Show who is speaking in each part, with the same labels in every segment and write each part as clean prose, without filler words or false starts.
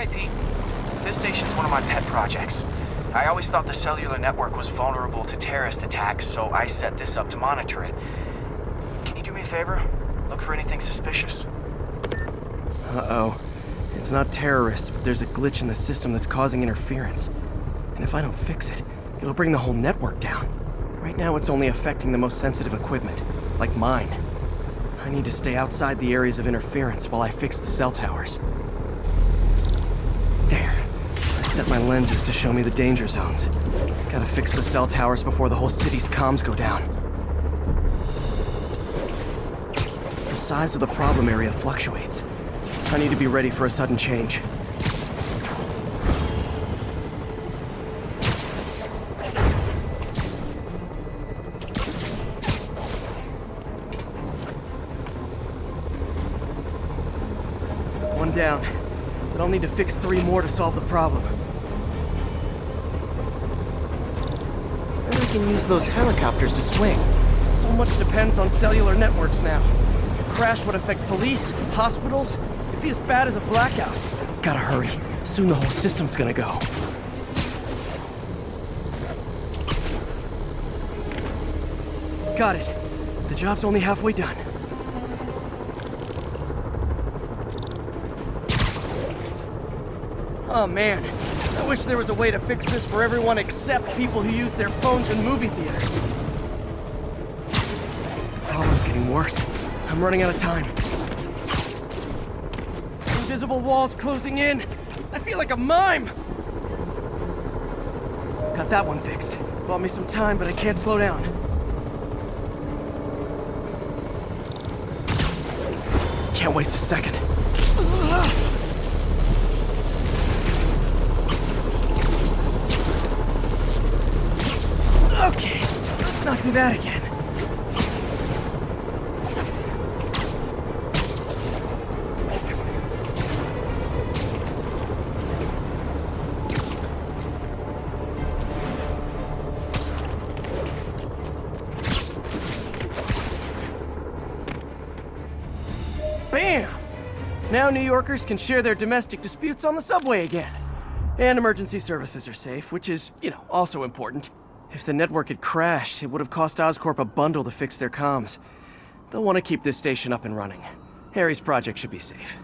Speaker 1: Hey, Pete. This station's one of my pet projects. I always thought the cellular network was vulnerable to terrorist attacks, so I set this up to monitor it. Can you do me a favor? Look for anything suspicious.
Speaker 2: Uh-oh. It's not terrorists, but there's a glitch in the system that's causing interference. And if I don't fix it, it'll bring the whole network down. Right now it's only affecting the most sensitive equipment, like mine. I need to stay outside the areas of interference while I fix the cell towers. There. I set my lenses to show me the danger zones. Gotta fix the cell towers before the whole city's comms go down. The size of the problem area fluctuates. I need to be ready for a sudden change. One down, but I'll need to fix 3 more to solve the problem. And we can use those helicopters to swing. So much depends on cellular networks now. A crash would affect police, hospitals. It'd be as bad as a blackout. Gotta hurry. Soon the whole system's gonna go. Got it. The job's only halfway done. Oh man, I wish there was a way to fix this for everyone except people who use their phones in movie theaters. The problem's getting worse. I'm running out of time. Invisible walls closing in. I feel like a mime. Got that one fixed. Bought me some time, but I can't slow down. Can't waste a second. Okay, let's not do that again. Bam! Now New Yorkers can share their domestic disputes on the subway again. And emergency services are safe, which is, also important. If the network had crashed, it would have cost Oscorp a bundle to fix their comms. They'll want to keep this station up and running. Harry's project should be safe.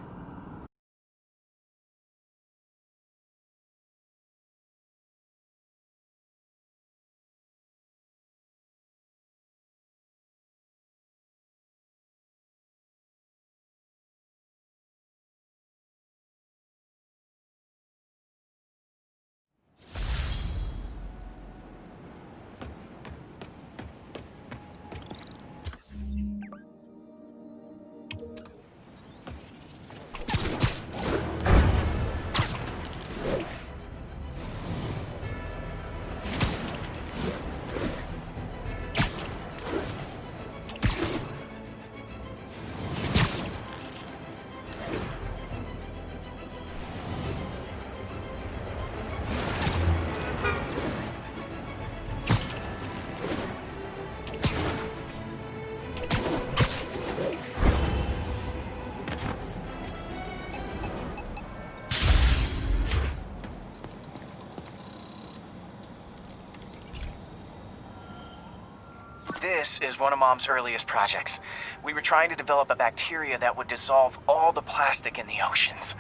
Speaker 1: This is one of Mom's earliest projects. We were trying to develop a bacteria that would dissolve all the plastic in the oceans.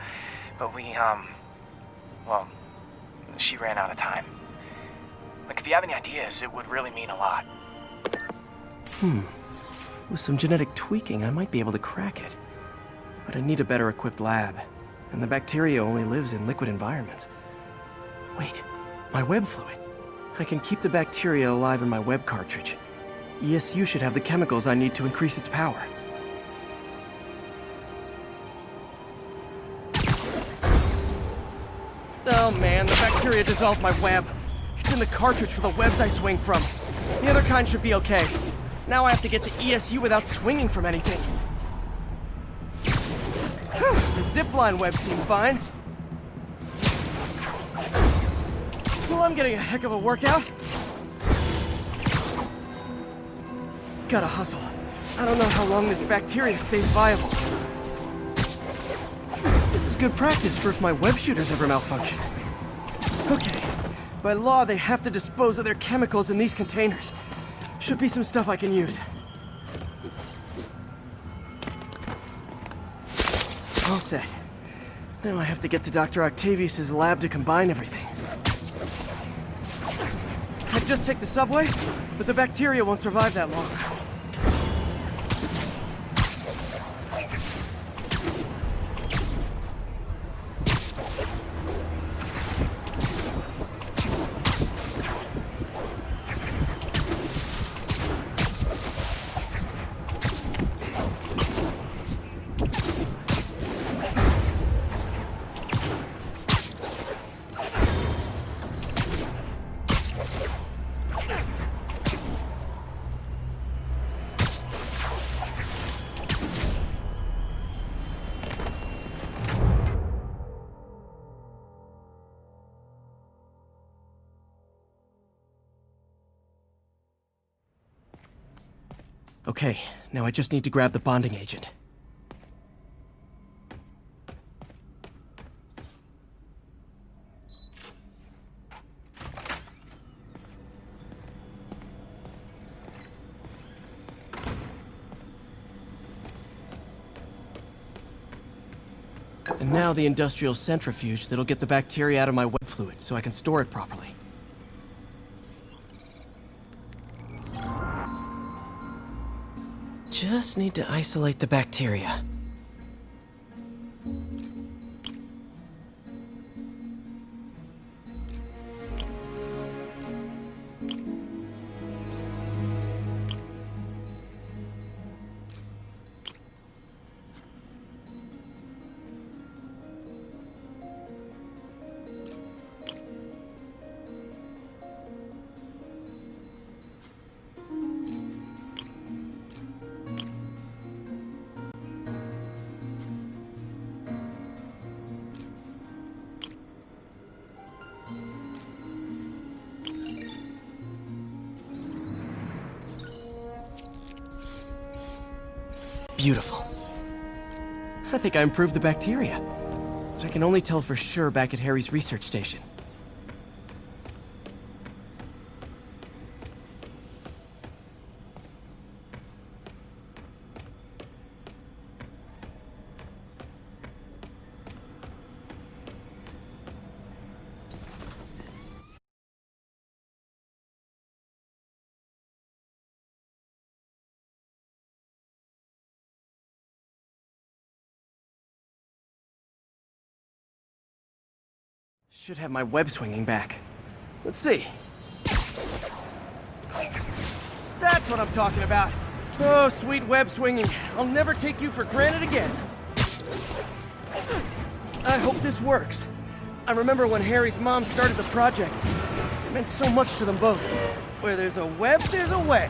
Speaker 1: But she ran out of time. Like, if you have any ideas, it would really mean a lot.
Speaker 2: With some genetic tweaking, I might be able to crack it. But I need a better equipped lab. And the bacteria only lives in liquid environments. Wait, my web fluid. I can keep the bacteria alive in my web cartridge. ESU should have the chemicals I need to increase its power. Oh man, the bacteria dissolved my web. It's in the cartridge for the webs I swing from. The other kind should be okay. Now I have to get the ESU without swinging from anything. The zipline webs seem fine. Well, I'm getting a heck of a workout. Gotta hustle. I don't know how long this bacteria stays viable. This is good practice for if my web shooters ever malfunction. Okay. By law, they have to dispose of their chemicals in these containers. Should be some stuff I can use. All set. Now I have to get to Dr. Octavius's lab to combine everything. I'd just take the subway, but the bacteria won't survive that long. Okay, now I just need to grab the bonding agent. And now the industrial centrifuge that'll get the bacteria out of my wet fluid so I can store it properly. Just need to isolate the bacteria. Beautiful. I think I improved the bacteria, but I can only tell for sure back at Harry's research station. Should have my web swinging back. Let's see. That's what I'm talking about. Oh, sweet web swinging. I'll never take you for granted again. I hope this works. I remember when Harry's mom started the project. It meant so much to them both. Where there's a web, there's a way.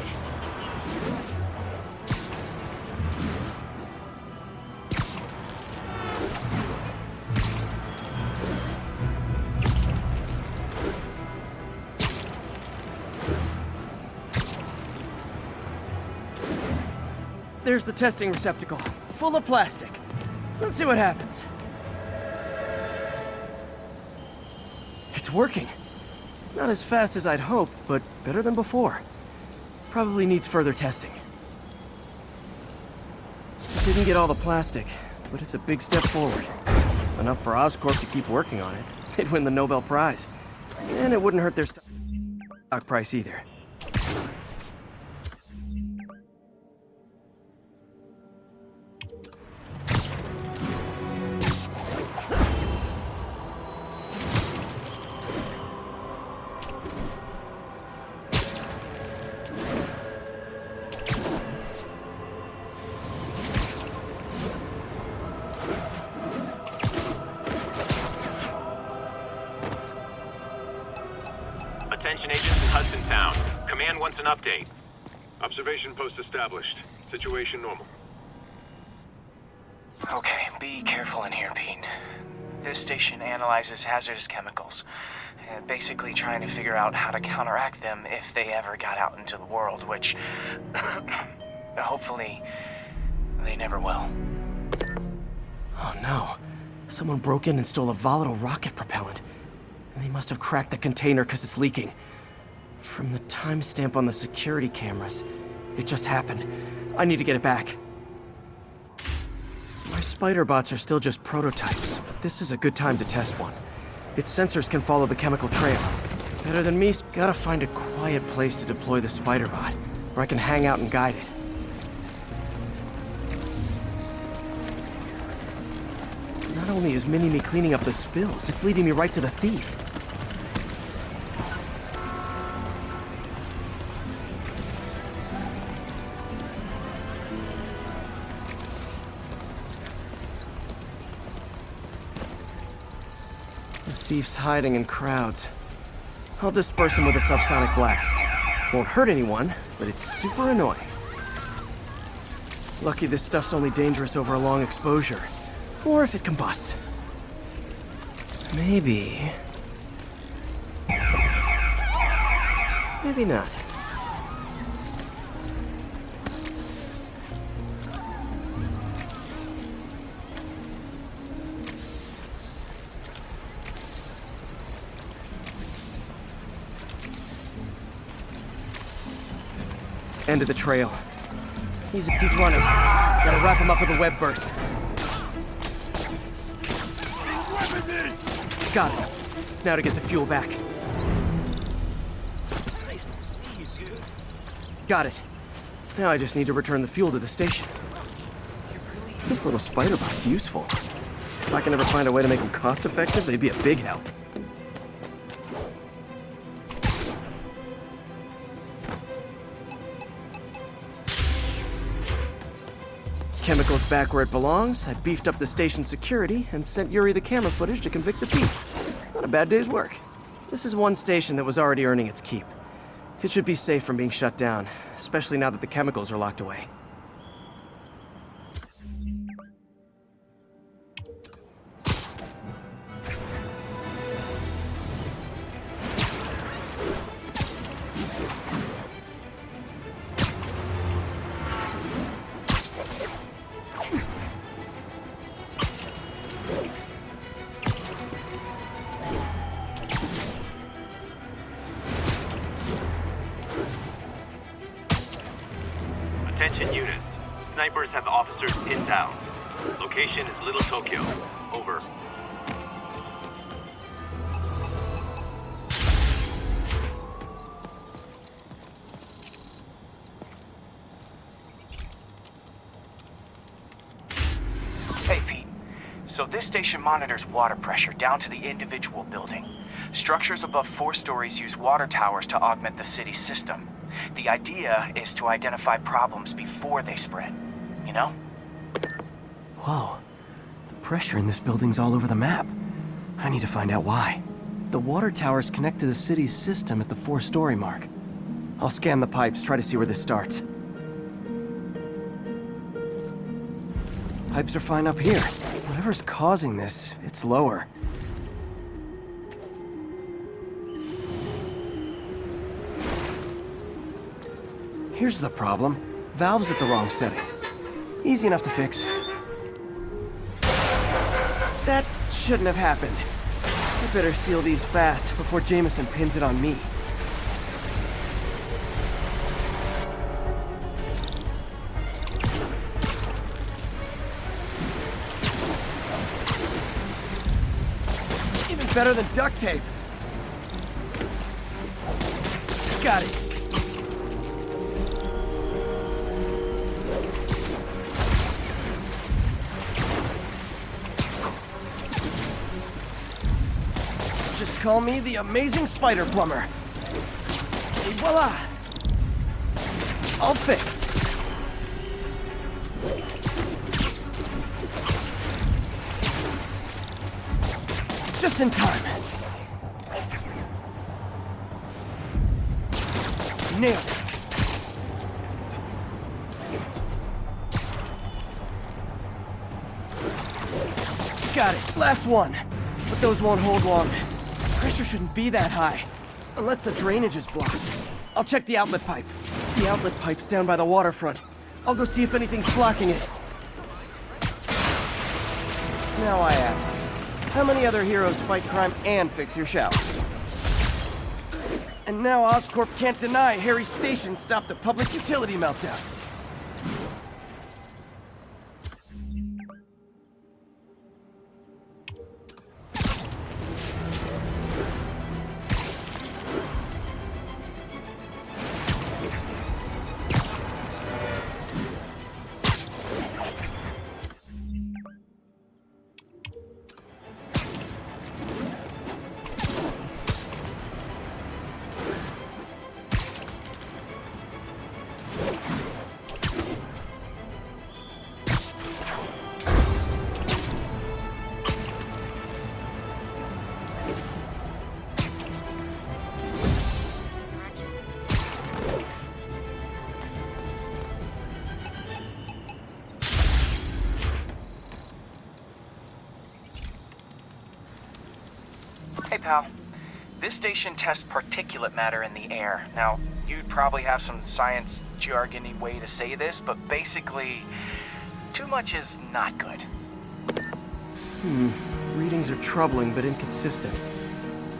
Speaker 2: There's the testing receptacle, full of plastic. Let's see what happens. It's working. Not as fast as I'd hoped, but better than before. Probably needs further testing. Didn't get all the plastic, but it's a big step forward. Enough for Oscorp to keep working on it. They'd win the Nobel Prize. And it wouldn't hurt their stock price either.
Speaker 3: Attention agents in Hudson Town. Command wants an update. Observation post established. Situation normal.
Speaker 1: Okay, be careful in here, Pete. This station analyzes hazardous chemicals, basically trying to figure out how to counteract them if they ever got out into the world, which hopefully they never will.
Speaker 2: Oh no. Someone broke in and stole a volatile rocket propellant. And they must have cracked the container because it's leaking. From the timestamp on the security cameras, it just happened. I need to get it back. My spider bots are still just prototypes, but this is a good time to test one. Its sensors can follow the chemical trail. Better than me, gotta find a quiet place to deploy the spider bot, where I can hang out and guide it. Not only is Mini-Me cleaning up the spills, it's leading me right to the thief. The thief's hiding in crowds. I'll disperse him with a subsonic blast. Won't hurt anyone, but it's super annoying. Lucky this stuff's only dangerous over a long exposure. Or if it combusts. Maybe... maybe not. End of the trail. He's running. Gotta wrap him up with a web burst. Got it. Now to get the fuel back. Nice to see you, dude. Got it. Now I just need to return the fuel to the station. This little spider bot's useful. If I can ever find a way to make them cost-effective, they'd be a big help. Chemicals back where it belongs. I beefed up the station security and sent Yuri the camera footage to convict the thief. Not a bad day's work. This is one station that was already earning its keep. It should be safe from being shut down, especially now that the chemicals are locked away.
Speaker 3: Attention unit. Snipers have officers pinned down. Location is Little Tokyo. Over.
Speaker 1: Hey, Pete. So this station monitors water pressure down to the individual building. Structures above 4 stories use water towers to augment the city's system. The idea is to identify problems before they spread, you know?
Speaker 2: Whoa. The pressure in this building's all over the map. I need to find out why. The water towers connect to the city's system at the 4-story mark. I'll scan the pipes, try to see where this starts. Pipes are fine up here. Whatever's causing this, it's lower. Here's the problem. Valve's at the wrong setting. Easy enough to fix. That shouldn't have happened. I better seal these fast before Jameson pins it on me. Even better than duct tape. Got it. Just call me the amazing spider plumber. Et voila! All fixed. Just in time. Nailed it. Got it. Last one. But those won't hold long. Pressure shouldn't be that high. Unless the drainage is blocked. I'll check the outlet pipe. The outlet pipe's down by the waterfront. I'll go see if anything's blocking it. Now I ask. How many other heroes fight crime and fix your shower? And now Oscorp can't deny Harry's station stopped a public utility meltdown.
Speaker 1: Hey, pal. This station tests particulate matter in the air. Now, you'd probably have some science jargony way to say this, but basically, too much is not good.
Speaker 2: Readings are troubling but inconsistent.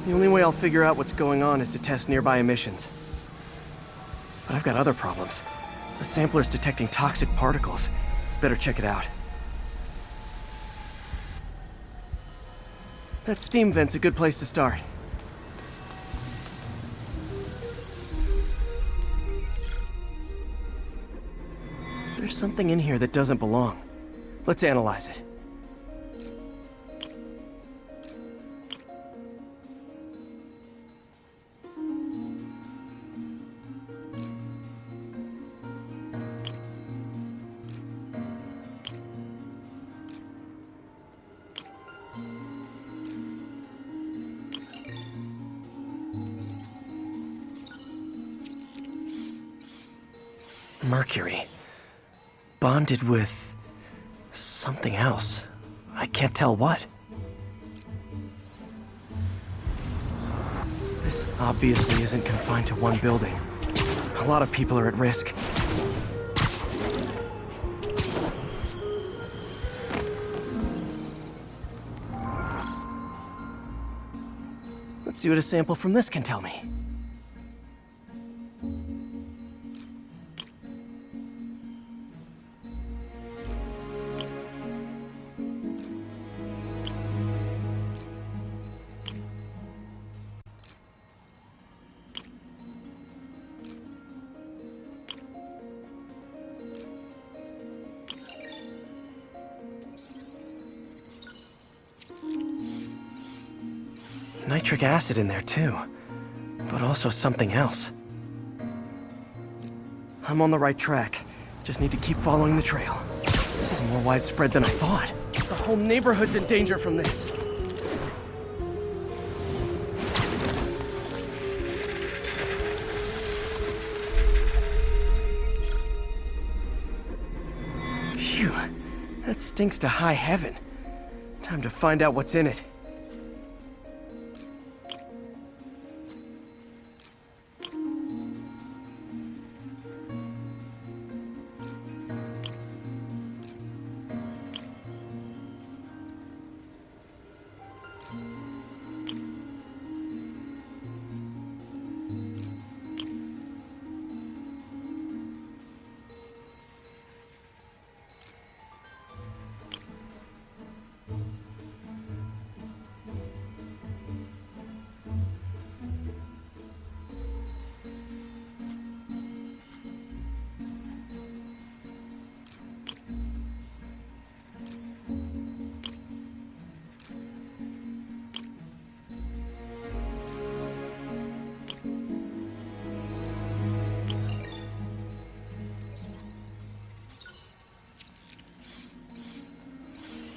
Speaker 2: The only way I'll figure out what's going on is to test nearby emissions. But I've got other problems. The sampler's detecting toxic particles. Better check it out. That steam vent's a good place to start. There's something in here that doesn't belong. Let's analyze it. Mercury. Bonded with something else. I can't tell what. This obviously isn't confined to one building. A lot of people are at risk. Let's see what a sample from this can tell me. Nitric acid in there too, but also something else. I'm on the right track. Just need to keep following the trail. This is more widespread than I thought. The whole neighborhood's in danger from this. Phew, that stinks to high heaven. Time to find out what's in it.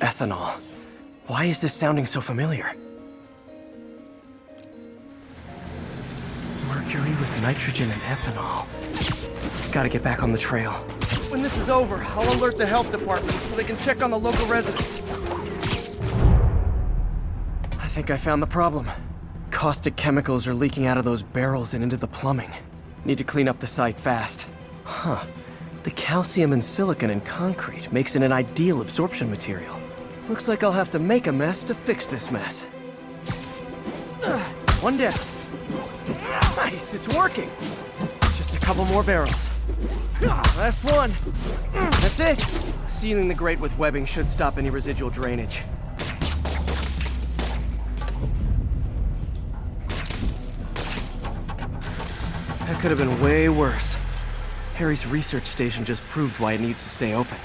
Speaker 2: Ethanol. Why is this sounding so familiar? Mercury with nitrogen and ethanol. Gotta get back on the trail. When this is over, I'll alert the health department so they can check on the local residents. I think I found the problem. Caustic chemicals are leaking out of those barrels and into the plumbing. Need to clean up the site fast. Huh. The calcium and silicon in concrete makes it an ideal absorption material. Looks like I'll have to make a mess to fix this mess. One down. Nice, it's working. Just a couple more barrels. Last one. That's it. Sealing the grate with webbing should stop any residual drainage. That could have been way worse. Harry's research station just proved why it needs to stay open.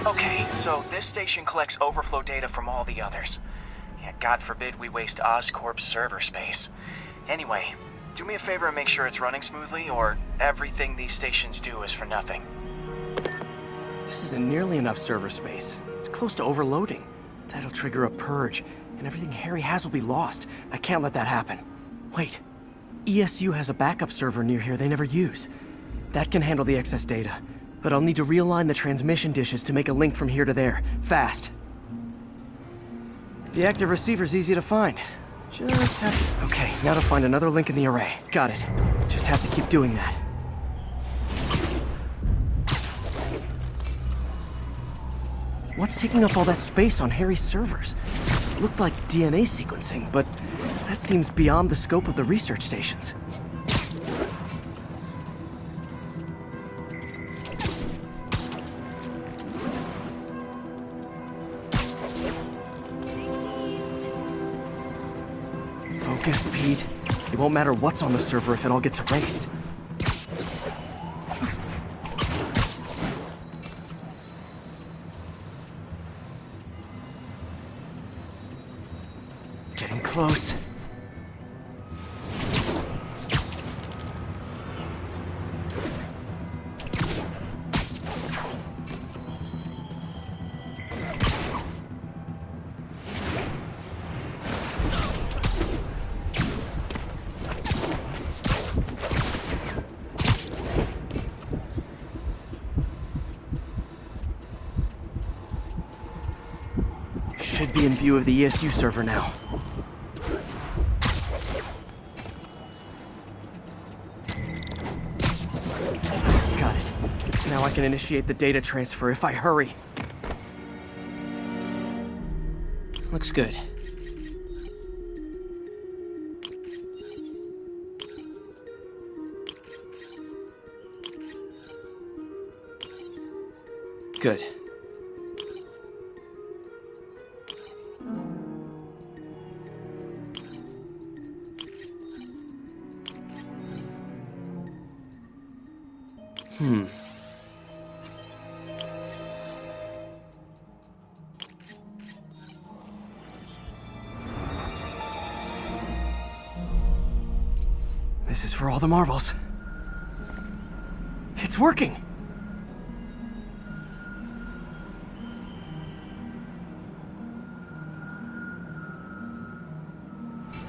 Speaker 1: Okay, so this station collects overflow data from all the others. Yeah, God forbid we waste Oscorp's server space. Anyway, do me a favor and make sure it's running smoothly, or everything these stations do is for nothing.
Speaker 2: This isn't nearly enough server space. It's close to overloading. That'll trigger a purge, and everything Harry has will be lost. I can't let that happen. Wait. ESU has a backup server near here they never use. That can handle the excess data. But I'll need to realign the transmission dishes to make a link from here to there, fast. The active receiver's easy to find. Just have to... Okay, now to find another link in the array. Got it. Just have to keep doing that. What's taking up all that space on Harry's servers? It looked like DNA sequencing, but that seems beyond the scope of the research stations. Focus, Pete. It won't matter what's on the server if it all gets erased. Getting close. Should be in view of the ESU server now. Got it. Now I can initiate the data transfer if I hurry. Looks good. Good. This is for all the marbles. It's working!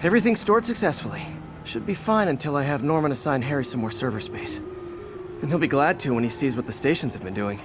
Speaker 2: Everything's stored successfully. Should be fine until I have Norman assign Harry some more server space. And he'll be glad to when he sees what the stations have been doing.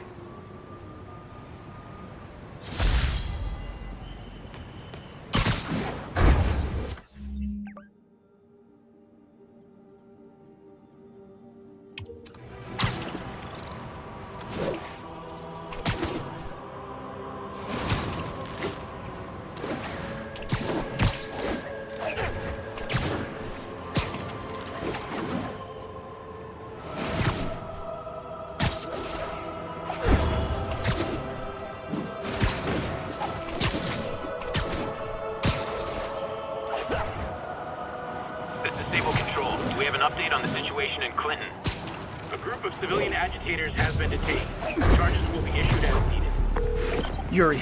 Speaker 3: investigators has been detained. Charges will be issued as needed.
Speaker 2: Yuri,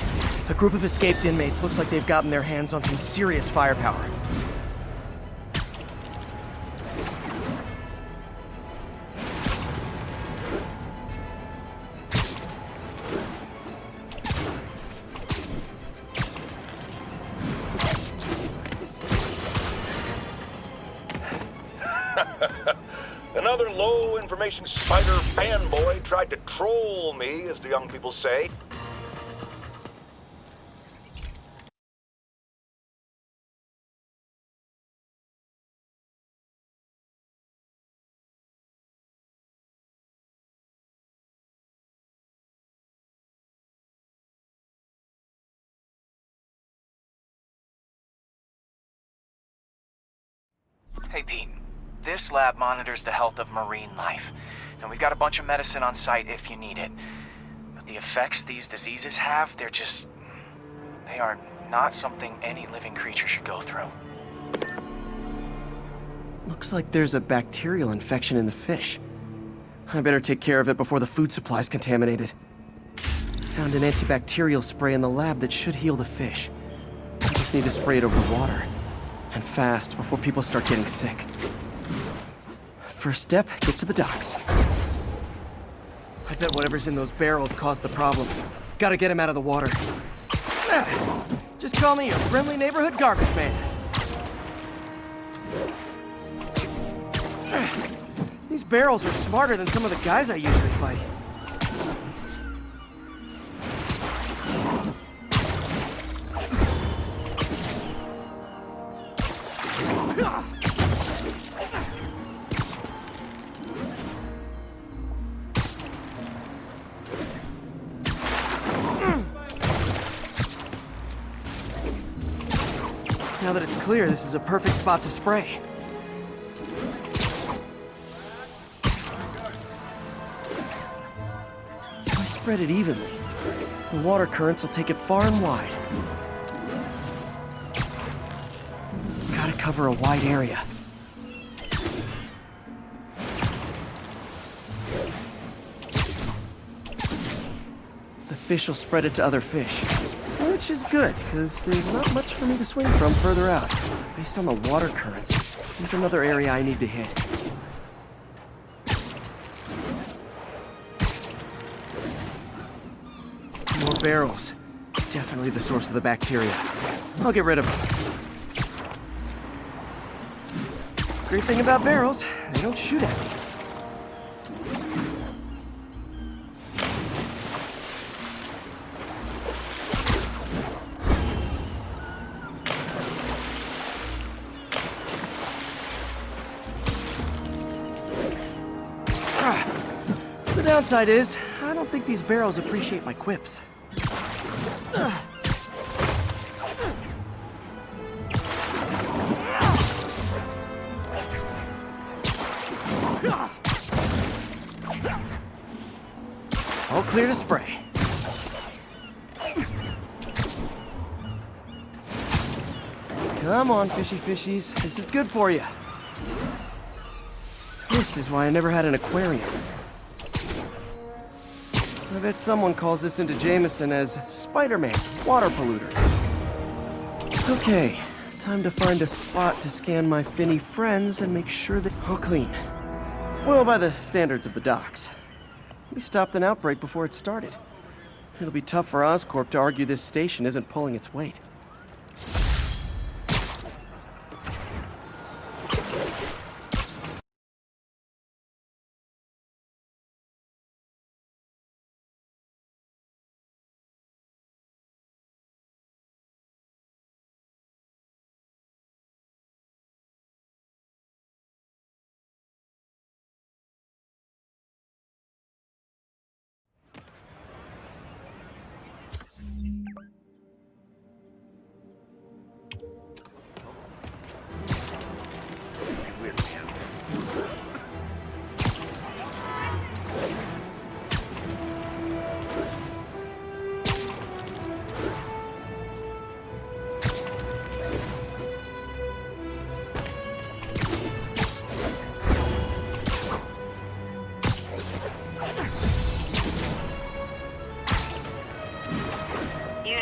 Speaker 2: a group of escaped inmates looks like they've gotten their hands on some serious firepower.
Speaker 4: Another low-information spider fanboy tried to troll me, as the young people say.
Speaker 1: Hey, Pete. This lab monitors the health of marine life, and we've got a bunch of medicine on site if you need it. But the effects these diseases have, they are not something any living creature should go through.
Speaker 2: Looks like there's a bacterial infection in the fish. I better take care of it before the food supply's contaminated. Found an antibacterial spray in the lab that should heal the fish. I just need to spray it over water. And fast, before people start getting sick. First step, get to the docks. I bet whatever's in those barrels caused the problem. Gotta get him out of the water. Just call me your friendly neighborhood garbage man. These barrels are smarter than some of the guys I usually fight. Now that it's clear, this is a perfect spot to spray. If I spread it evenly, the water currents will take it far and wide. Gotta cover a wide area. The fish will spread it to other fish. Which is good, because there's not much for me to swing from further out. Based on the water currents, there's another area I need to hit. More barrels. Definitely the source of the bacteria. I'll get rid of them. Great thing about barrels, they don't shoot at me. The downside is, I don't think these barrels appreciate my quips. All clear to spray. Come on, fishy fishies. This is good for you. This is why I never had an aquarium. I bet someone calls this into Jameson as Spider-Man, water polluter. Okay, time to find a spot to scan my finny friends and make sure they're all clean. Well, by the standards of the docks. We stopped an outbreak before it started. It'll be tough for Oscorp to argue this station isn't pulling its weight.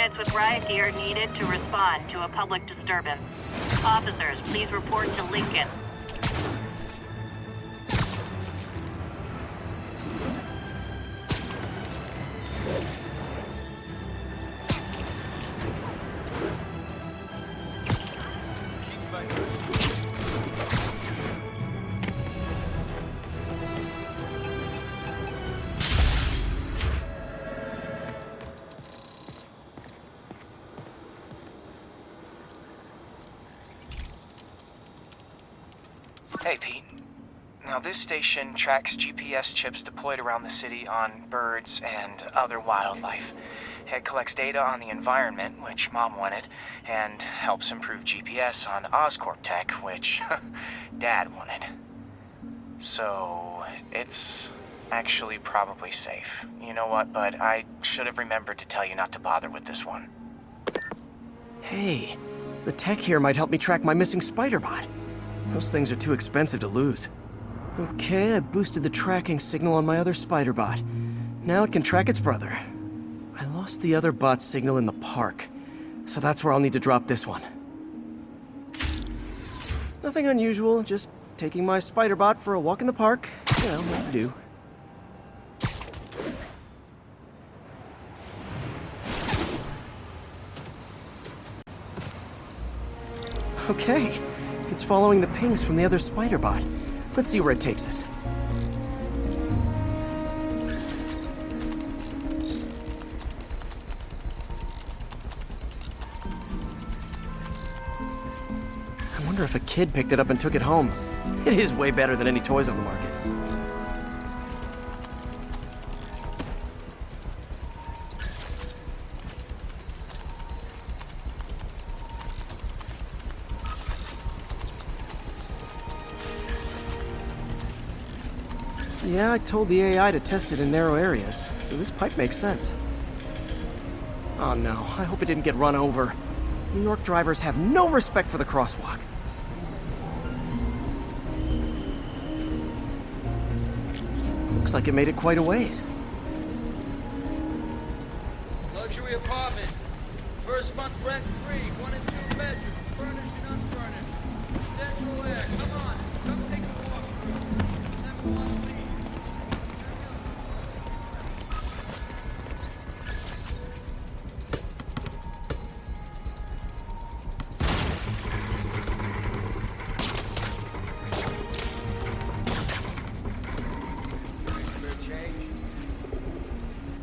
Speaker 5: units with riot gear needed to respond to a public disturbance. Officers, please report to Lincoln.
Speaker 1: Hey, Pete. Now, this station tracks GPS chips deployed around the city on birds and other wildlife. It collects data on the environment, which Mom wanted, and helps improve GPS on Oscorp tech, which Dad wanted. So, it's actually probably safe. You know what, bud? I should have remembered to tell you not to bother with this one.
Speaker 2: Hey, the tech here might help me track my missing spider bot. Those things are too expensive to lose. Okay, I boosted the tracking signal on my other spider bot. Now it can track its brother. I lost the other bot's signal in the park, so that's where I'll need to drop this one. Nothing unusual, just taking my spider bot for a walk in the park. You know, what to do. Okay, it's following the pings from the other spider bot. Let's see where it takes us. I wonder if a kid picked it up and took it home. It is way better than any toys on the market. Yeah, I told the AI to test it in narrow areas, so this pipe makes sense. Oh no, I hope it didn't get run over. New York drivers have no respect for the crosswalk. Looks like it made it quite a ways.
Speaker 6: Luxury apartments. First month rent free. 1 and 2 bedrooms. Furnished and unfurnished. Central air. Come on. Come take a walk. Number 1, please.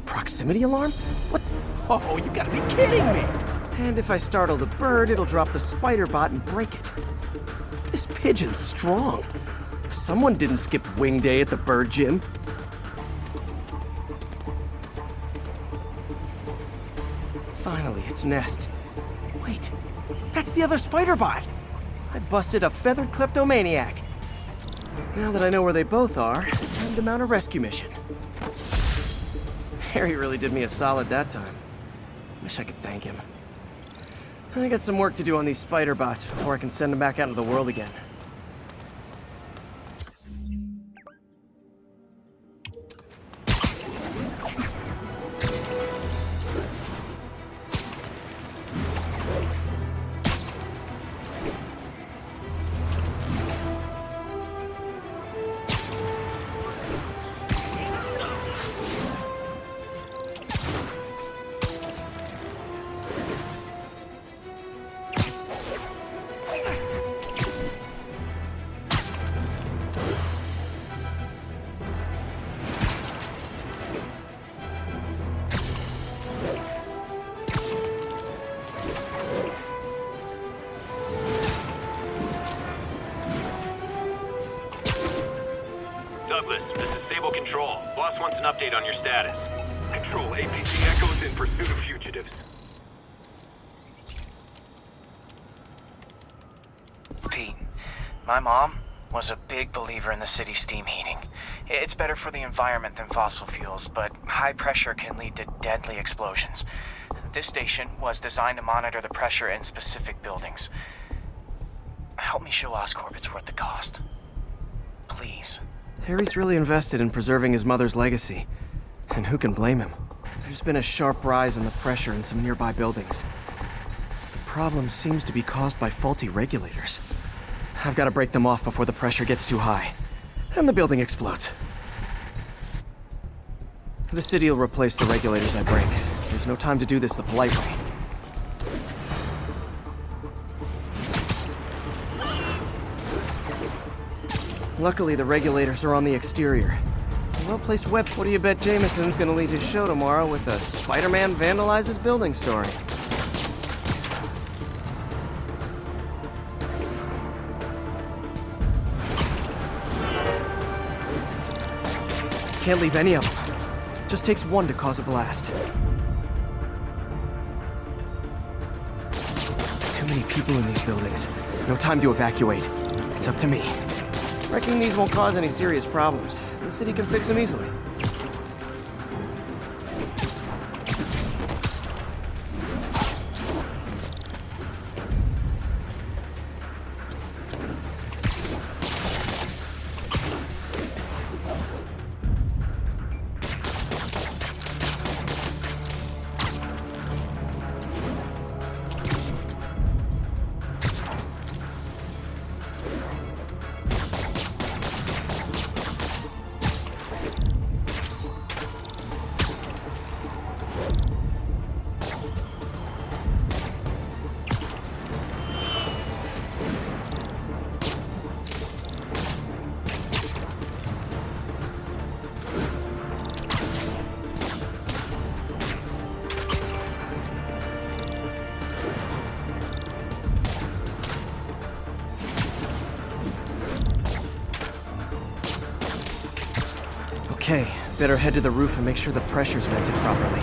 Speaker 2: Proximity alarm? What? Oh, you gotta be kidding me! And if I startle the bird, it'll drop the spider bot and break it. This pigeon's strong. Someone didn't skip wing day at the bird gym. Finally, its nest. Wait, that's the other spider bot! I busted a feathered kleptomaniac. Now that I know where they both are, it's time to mount a rescue mission. Harry really did me a solid that time. Wish I could thank him. I got some work to do on these spider bots before I can send them back out into the world again.
Speaker 3: Douglas, this is Stable Control. Boss wants an update on your status. Control, APC Echo is in pursuit of fugitives.
Speaker 1: Pete, my mom was a big believer in the city's steam heating. It's better for the environment than fossil fuels, but high pressure can lead to deadly explosions. This station was designed to monitor the pressure in specific buildings. Help me show Oscorp it's worth the cost. Please.
Speaker 2: Harry's really invested in preserving his mother's legacy. And who can blame him? There's been a sharp rise in the pressure in some nearby buildings. The problem seems to be caused by faulty regulators. I've got to break them off before the pressure gets too high, and the building explodes. The city will replace the regulators I break. There's no time to do this the polite way. Luckily, the regulators are on the exterior. A well-placed web. What do you bet Jameson's gonna lead his show tomorrow with a Spider-Man vandalizes building story? Can't leave any of them. Just takes one to cause a blast. Too many people in these buildings. No time to evacuate. It's up to me. Wrecking these won't cause any serious problems. The city can fix them easily. Okay, better head to the roof and make sure the pressure's vented properly.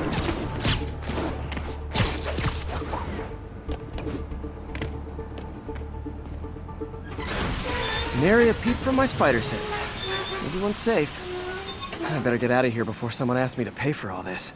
Speaker 2: Nary a peep from my spider sense. Everyone's safe. I better get out of here before someone asks me to pay for all this.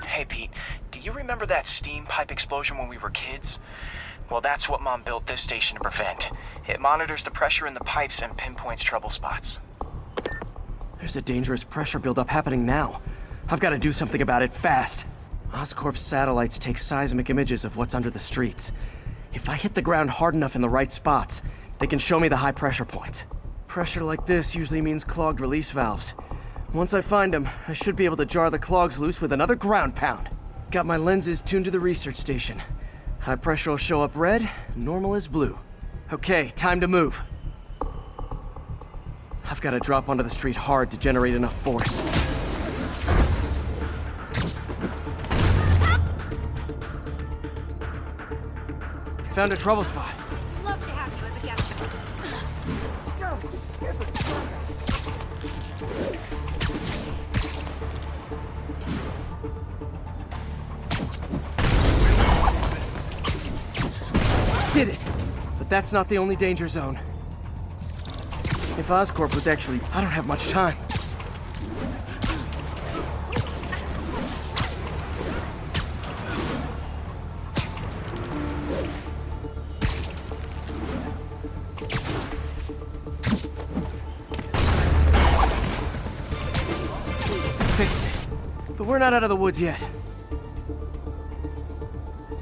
Speaker 1: Hey, Pete, do you remember that steam pipe explosion when we were kids? Well, that's what Mom built this station to prevent. It monitors the pressure in the pipes and pinpoints trouble spots.
Speaker 2: There's a dangerous pressure buildup happening now. I've got to do something about it fast. Oscorp's satellites take seismic images of what's under the streets. If I hit the ground hard enough in the right spots, they can show me the high pressure points. Pressure like this usually means clogged release valves. Once I find them, I should be able to jar the clogs loose with another ground pound. Got my lenses tuned to the research station. High pressure will show up red, normal is blue. Okay, time to move. I've got to drop onto the street hard to generate enough force. Found a trouble spot.
Speaker 7: Love to have you as a guest.
Speaker 2: Did it! But that's not the only danger zone. If Oscorp was actually... I don't have much time. Fixed it. But we're not out of the woods yet.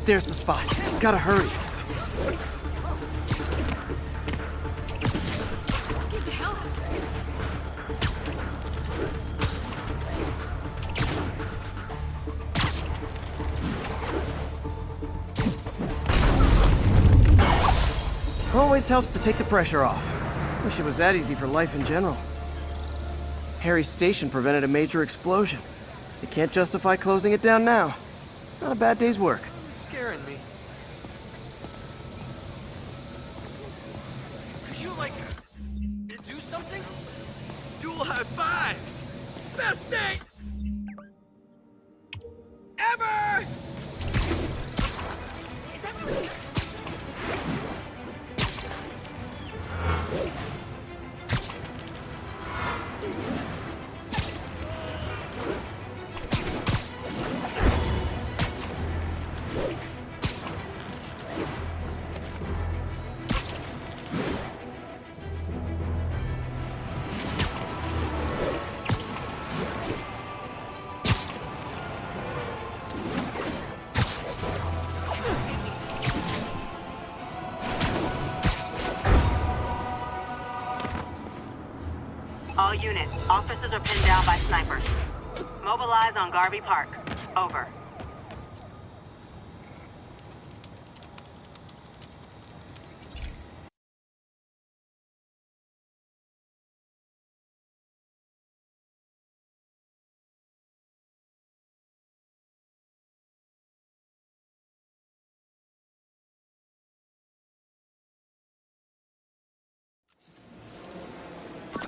Speaker 2: There's the spot. Gotta hurry. Always helps to take the pressure off. Wish it was that easy for life in general. Harry's station prevented a major explosion. They can't justify closing it down now. Not a bad day's work.
Speaker 6: It's scaring me. Could you, like, do something?
Speaker 2: Cool high five! Best date ever! Is that really...
Speaker 5: All units, officers are pinned down by snipers. Mobilize on Garvey Park. Over.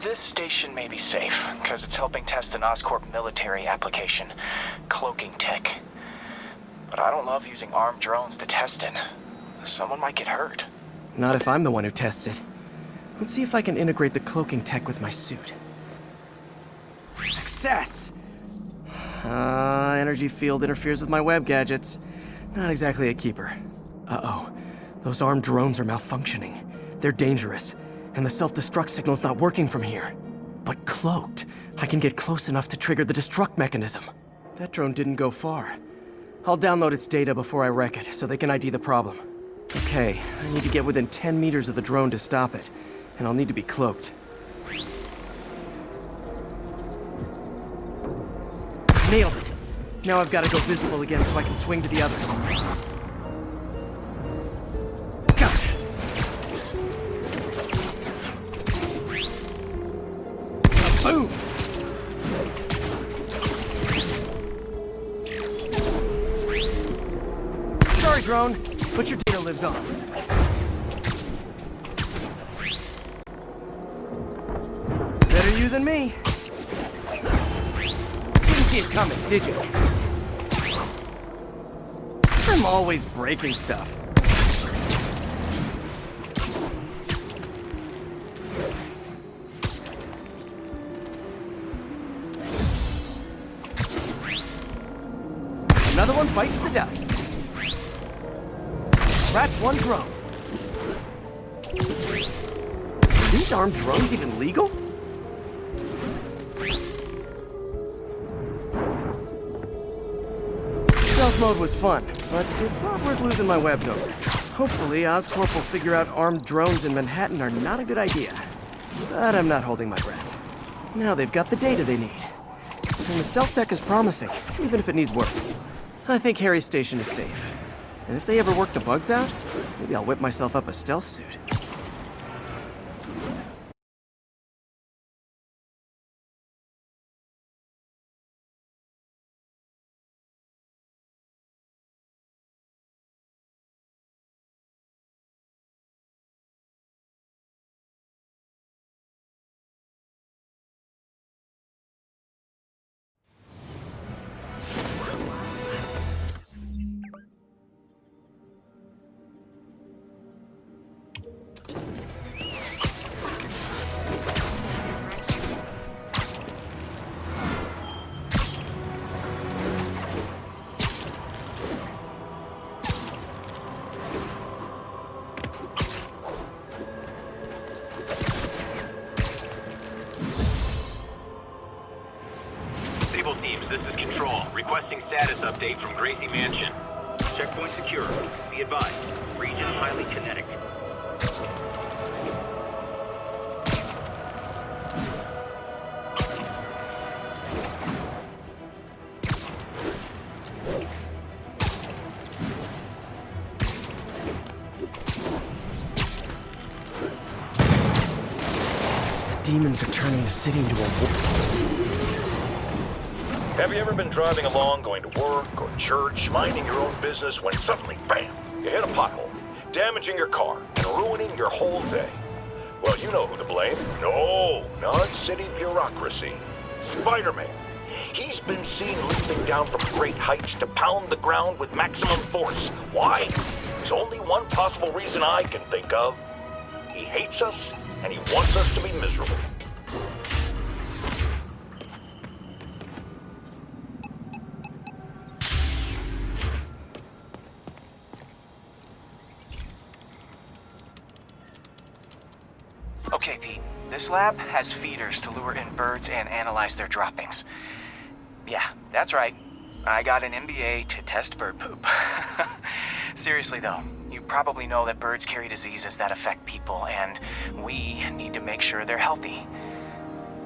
Speaker 1: This station may be safe, because it's helping test an Oscorp military application, cloaking tech. But I don't love using armed drones to test it. Someone might get hurt.
Speaker 2: Not if I'm the one who tests it. Let's see if I can integrate the cloaking tech with my suit. Success! Energy field interferes with my web gadgets. Not exactly a keeper. Uh-oh. Those armed drones are malfunctioning. They're dangerous, and the self-destruct signal's not working from here. But cloaked, I can get close enough to trigger the destruct mechanism. That drone didn't go far. I'll download its data before I wreck it, so they can ID the problem. Okay, I need to get within 10 meters of the drone to stop it, and I'll need to be cloaked. Nailed it! Now I've got to go visible again so I can swing to the others. Gotcha! Boom! Sorry, drone, but your data lives on. Better you than me. Didn't see it coming, did you? I'm always breaking stuff. Another one bites the dust. Scratch one drone. Are these armed drones even legal? Stealth mode was fun, but it's not worth losing my webs over. Hopefully, Oscorp will figure out armed drones in Manhattan are not a good idea. But I'm not holding my breath. Now they've got the data they need. And the stealth tech is promising, even if it needs work. I think Harry's station is safe. And if they ever work the bugs out, maybe I'll whip myself up a stealth suit.
Speaker 3: Stable teams, this is Control. Requesting status update from Gracie Mansion.
Speaker 8: Checkpoint secure. Be advised. Region highly kinetic.
Speaker 2: Demons are turning the city into a war.
Speaker 4: Have you ever been driving along, going to work or church, minding your own business, when suddenly, bam, you hit a pothole, damaging your car and ruining your whole day? Well, you know who to blame. No, not city bureaucracy. Spider-Man. He's been seen leaping down from great heights to pound the ground with maximum force. Why? There's only one possible reason I can think of. He hates us, and he wants us to be miserable.
Speaker 1: Okay, Pete. This lab has feeders to lure in birds and analyze their droppings. Yeah, that's right. I got an MBA to test bird poop. Seriously though, you probably know that birds carry diseases that affect people, and we need to make sure they're healthy.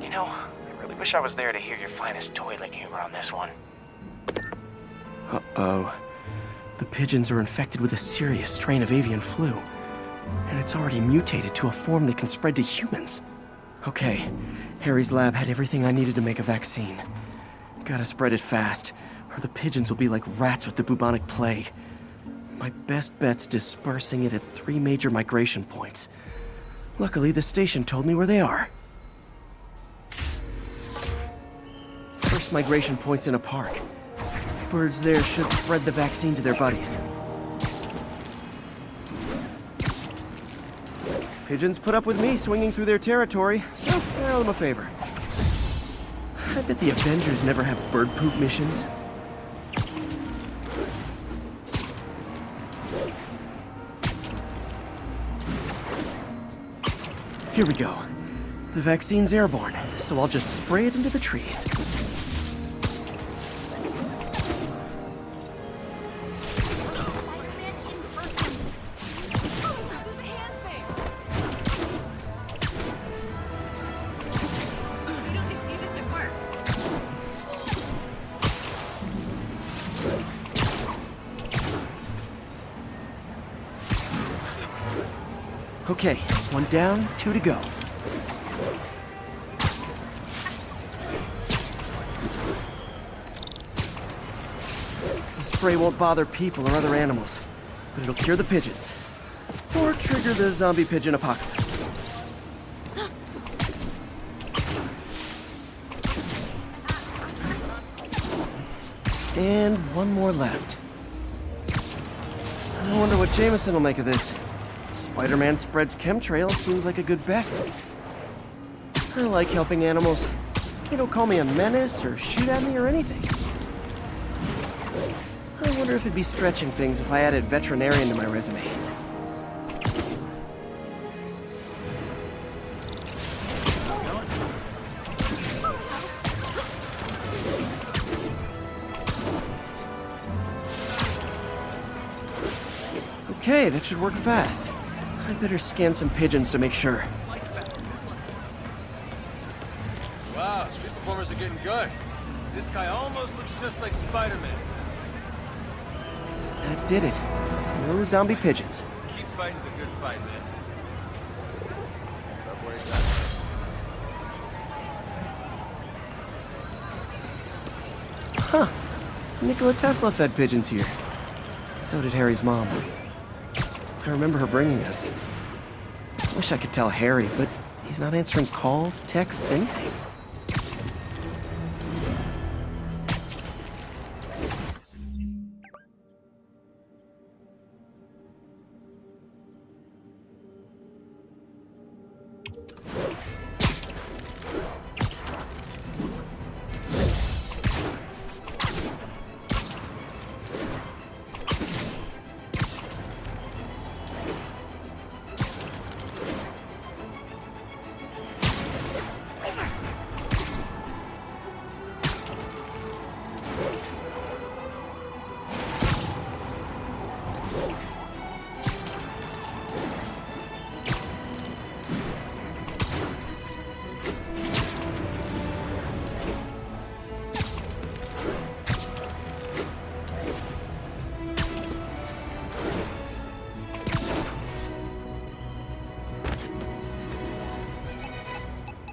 Speaker 1: You know, I really wish I was there to hear your finest toilet humor on this one.
Speaker 2: Uh-oh. The pigeons are infected with a serious strain of avian flu. And it's already mutated to a form that can spread to humans. Okay, Harry's lab had everything I needed to make a vaccine. Gotta spread it fast, or the pigeons will be like rats with the bubonic plague. My best bet's dispersing it at 3 major migration points. Luckily, the station told me where they are. First migration point's in a park. Birds there should spread the vaccine to their buddies. Pigeons put up with me swinging through their territory, so I owe them a favor. I bet the Avengers never have bird poop missions. Here we go. The vaccine's airborne, so I'll just spray it into the trees. Okay, 1 down, 2 to go. The spray won't bother people or other animals, but it'll cure the pigeons. Or trigger the zombie pigeon apocalypse. And 1 more left. I wonder what Jameson will make of this. Spider-Man spreads chemtrails seems like a good bet. I like helping animals. They don't call me a menace or shoot at me or anything. I wonder if it'd be stretching things if I added veterinarian to my resume. Okay, that should work fast. I better scan some pigeons to make sure.
Speaker 6: Wow, street performers are getting good. This guy almost looks just like Spider-Man.
Speaker 2: That did it. No zombie pigeons.
Speaker 6: Keep fighting the good fight, man.
Speaker 2: Huh. Nikola Tesla fed pigeons here. So did Harry's mom. I remember her bringing us. I wish I could tell Harry, but he's not answering calls, texts, anything.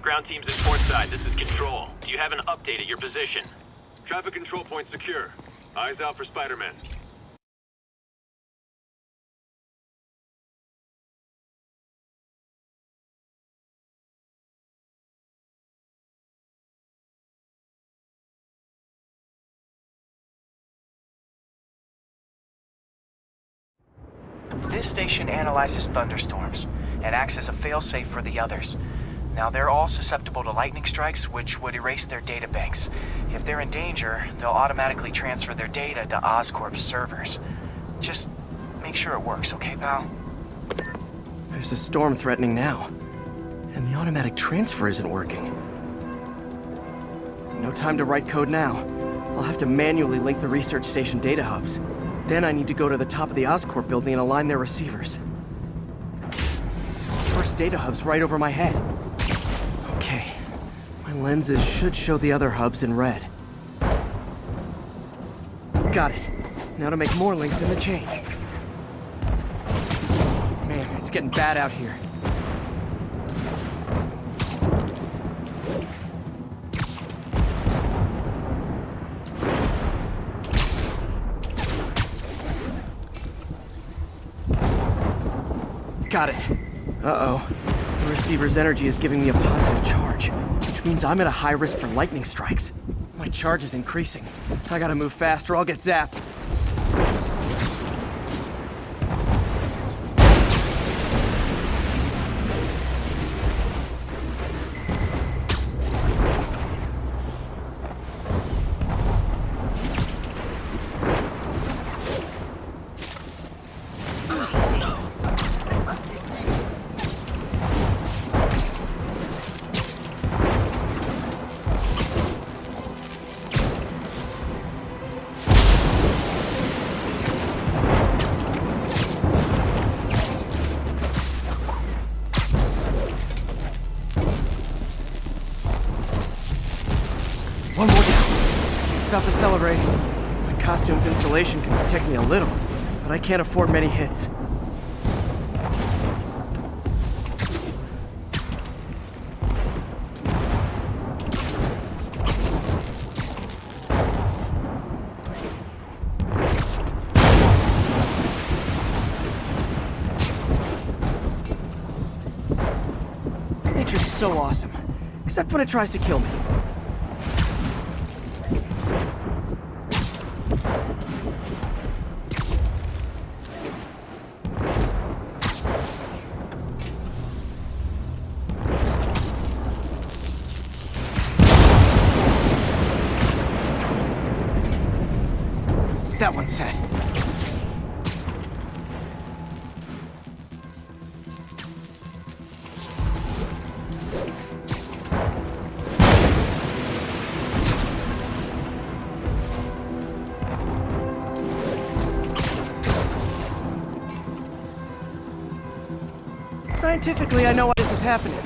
Speaker 3: Ground teams in portside, this is Control. Do you have an update at your position?
Speaker 6: Traffic control point secure. Eyes out for Spider-Man.
Speaker 1: This station analyzes thunderstorms and acts as a failsafe for the others. Now, they're all susceptible to lightning strikes, which would erase their databanks. If they're in danger, they'll automatically transfer their data to Oscorp's servers. Just make sure it works, okay, pal?
Speaker 2: There's a storm threatening now, and the automatic transfer isn't working. No time to write code now. I'll have to manually link the research station data hubs. Then I need to go to the top of the Oscorp building and align their receivers. First data hub's right over my head. Okay, my lenses should show the other hubs in red. Got it. Now to make more links in the chain. Man, it's getting bad out here. Got it. Uh-oh. The receiver's energy is giving me a positive charge, which means I'm at a high risk for lightning strikes. My charge is increasing. I gotta move fast or I'll get zapped. One more down. Stop the celebrate. My costume's insulation can protect me a little, but I can't afford many hits. Nature's so awesome, except when it tries to kill me. That one's set. Scientifically, I know why this is happening,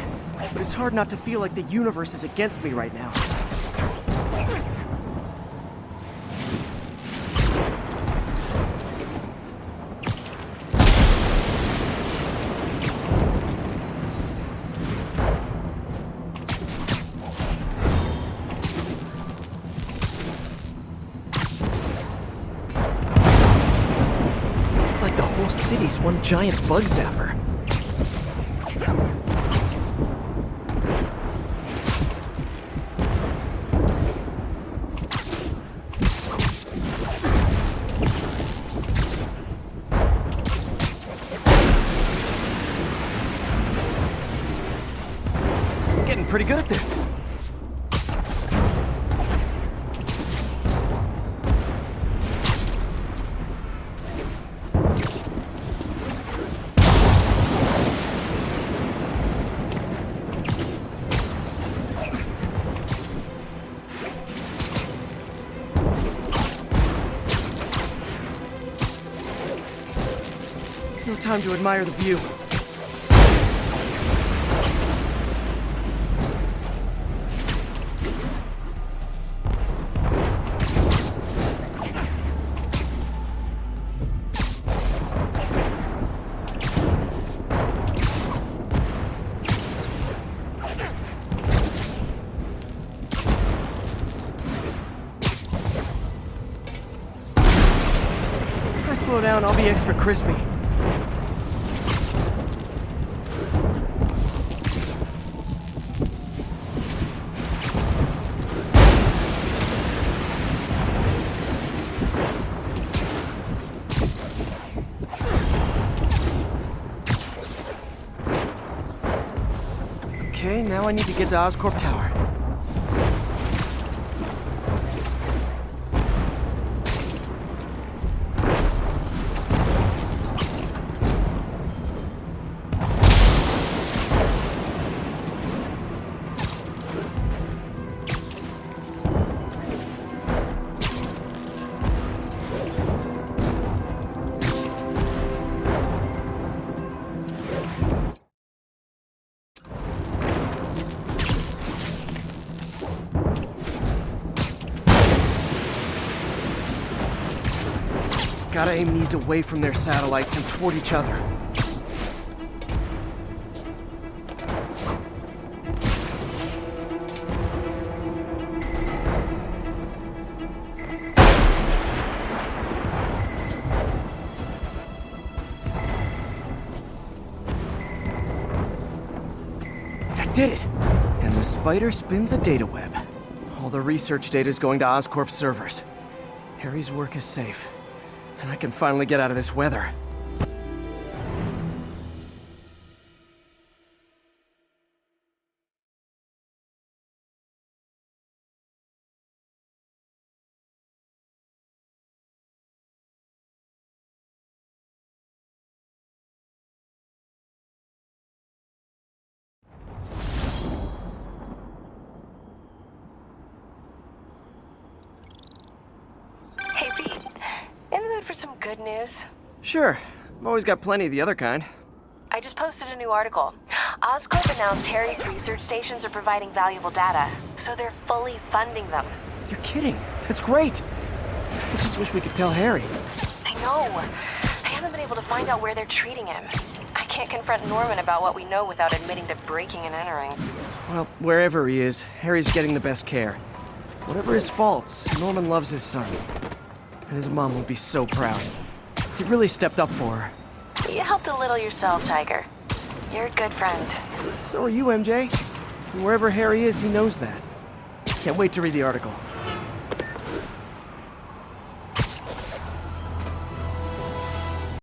Speaker 2: but it's hard not to feel like the universe is against me right now. It's like the whole city's one giant bug zapper. Getting pretty good at this. No time to admire the view. If I slow down, I'll be extra crispy. Now I need to get to Oscorp Tower. Gotta aim these away from their satellites and toward each other. That did it! And the spider spins a data web. All the research data is going to Oscorp's servers. Harry's work is safe. And I can finally get out of this weather.
Speaker 9: Hey, Pete. In the mood for some good news?
Speaker 2: Sure. I've always got plenty of the other kind.
Speaker 9: I just posted a new article. Oscorp announced Harry's research stations are providing valuable data, so they're fully funding them.
Speaker 2: You're kidding. That's great. I just wish we could tell Harry.
Speaker 9: I know. I haven't been able to find out where they're treating him. I can't confront Norman about what we know without admitting to breaking and entering.
Speaker 2: Well, wherever he is, Harry's getting the best care. Whatever his faults, Norman loves his son. And his mom will be so proud. He really stepped up for her.
Speaker 9: You helped a little yourself, Tiger. You're a good friend.
Speaker 2: So are you, MJ. And wherever Harry is, he knows that. Can't wait to read the article.